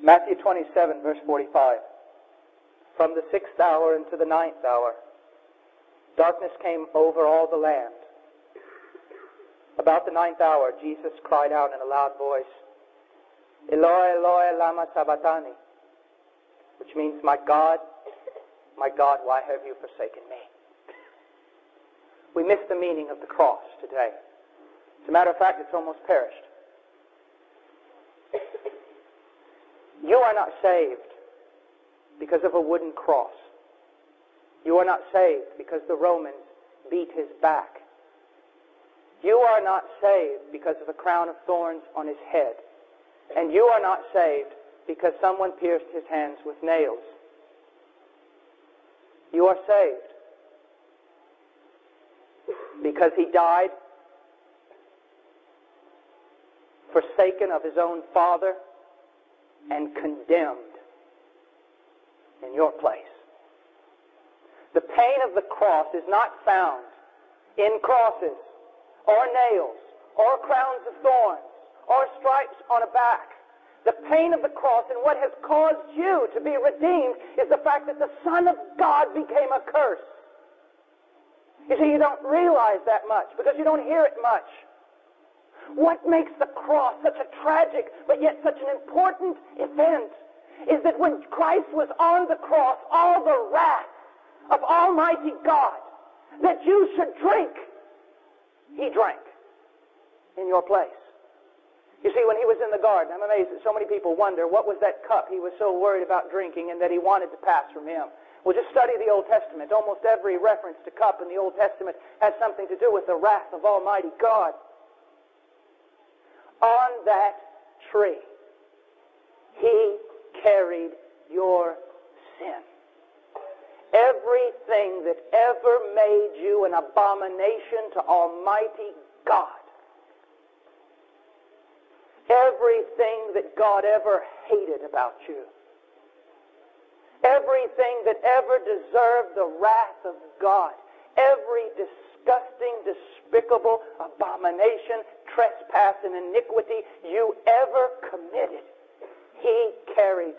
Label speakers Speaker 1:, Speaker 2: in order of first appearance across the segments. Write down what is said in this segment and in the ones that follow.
Speaker 1: Matthew 27, verse 45. From the 6th hour into the 9th hour, darkness came over all the land. About the 9th hour, Jesus cried out in a loud voice, Eloi, Eloi, lama sabachthani, which means, my God, why have you forsaken me? We miss the meaning of the cross today. As a matter of fact, it's almost perished. You are not saved because of a wooden cross. You are not saved because the Romans beat his back. You are not saved because of a crown of thorns on his head. And you are not saved because someone pierced his hands with nails. You are saved because he died, forsaken of his own Father, and condemned in your place. The pain of the cross is not found in crosses or nails or crowns of thorns or stripes on a back. The pain of the cross and what has caused you to be redeemed is the fact that the Son of God became a curse. You see, you don't realize that much because you don't hear it much. What makes the cross such a tragic but yet such an important event is that when Christ was on the cross, all the wrath of Almighty God that you should drink, he drank in your place. You see, when he was in the garden, I'm amazed that so many people wonder what was that cup he was so worried about drinking and that he wanted to pass from him. Well, just study the Old Testament. Almost every reference to cup in the Old Testament has something to do with the wrath of Almighty God. On that tree, he carried your sin. Everything that ever made you an abomination to Almighty God. Everything that God ever hated about you. Everything that ever deserved the wrath of God. Every disgusting, despicable abomination, trespass, and iniquity you ever committed, he carried.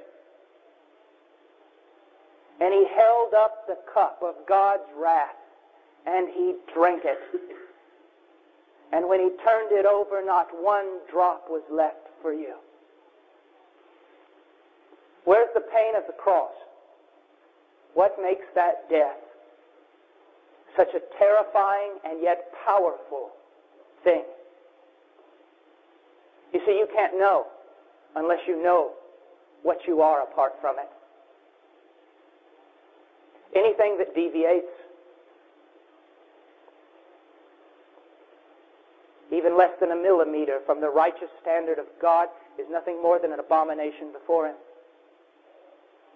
Speaker 1: And he held up the cup of God's wrath, and he drank it. And when he turned it over, not one drop was left for you. Where's the pain of the cross? What makes that death such a terrifying and yet powerful thing? You see, you can't know unless you know what you are apart from it. Anything that deviates even less than a millimeter from the righteous standard of God is nothing more than an abomination before him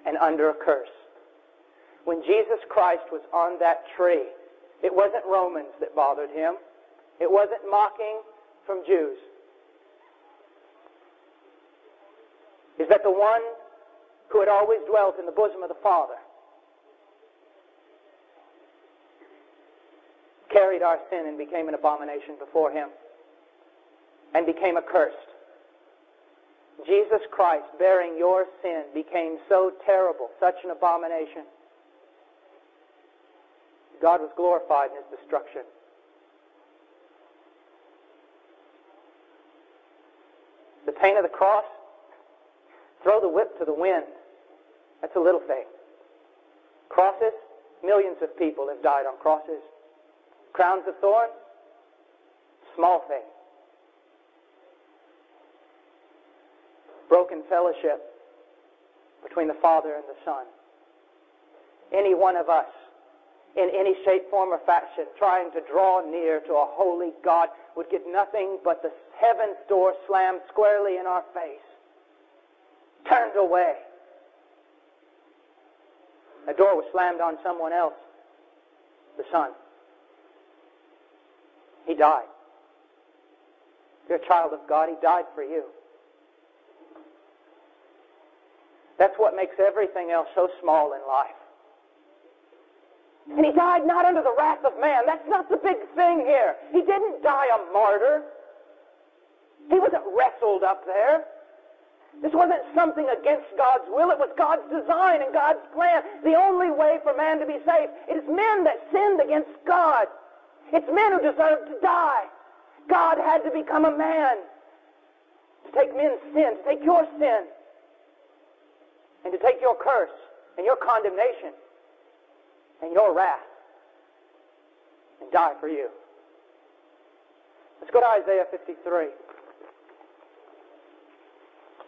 Speaker 1: and under a curse. When Jesus Christ was on that tree, it wasn't Romans that bothered him. It wasn't mocking from Jews. Is that the one who had always dwelt in the bosom of the Father carried our sin and became an abomination before him and became accursed. Jesus Christ, bearing your sin, became so terrible, such an abomination. God was glorified in his destruction. The pain of the cross, throw the whip to the wind. That's a little thing. Crosses, millions of people have died on crosses. Crowns of thorns, small thing. Broken fellowship between the Father and the Son. Any one of us, in any shape, form, or fashion, trying to draw near to a holy God would get nothing but the heaven's door slammed squarely in our face. Turned away. The door was slammed on someone else, the Son. He died. You're a child of God. He died for you. That's what makes everything else so small in life. And he died not under the wrath of man. That's not the big thing here. He didn't die a martyr. He wasn't wrestled up there. This wasn't something against God's will. It was God's design and God's plan. The only way for man to be saved. It is men that sinned against God. It's men who deserve to die. God had to become a man to take men's sin, to take your sin, and to take your curse and your condemnation and your wrath and die for you. Let's go to Isaiah 53.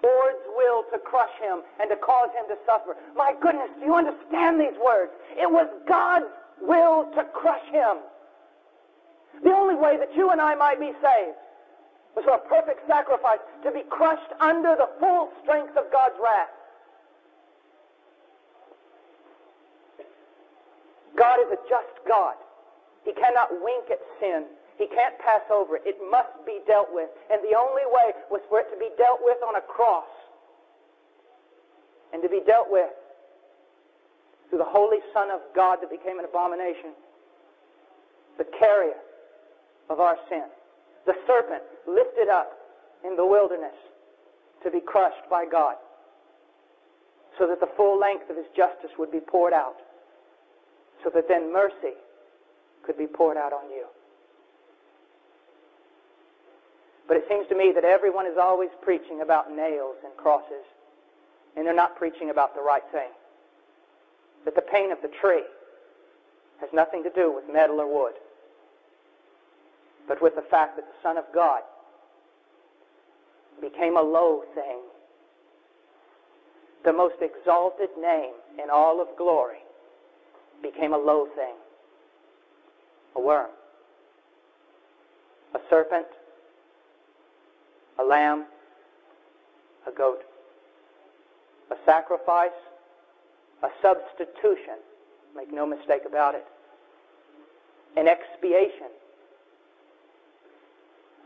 Speaker 1: Lord's will to crush him and to cause him to suffer. My goodness, do you understand these words? It was God's will to crush him. The only way that you and I might be saved was for a perfect sacrifice to be crushed under the full strength of God's wrath. God is a just God. He cannot wink at sin. He can't pass over it. It must be dealt with. And the only way was for it to be dealt with on a cross. And to be dealt with through the Holy Son of God that became an abomination. The carrier of our sin. The serpent lifted up in the wilderness to be crushed by God. So that the full length of his justice would be poured out. So that then mercy could be poured out on you. But it seems to me that everyone is always preaching about nails and crosses, and they're not preaching about the right thing. That the pain of the tree has nothing to do with metal or wood, but with the fact that the Son of God became a low thing. The most exalted name in all of glory became a low thing. A worm. A serpent. A lamb, a goat, a sacrifice, a substitution, make no mistake about it, an expiation,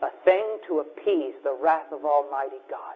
Speaker 1: a thing to appease the wrath of Almighty God.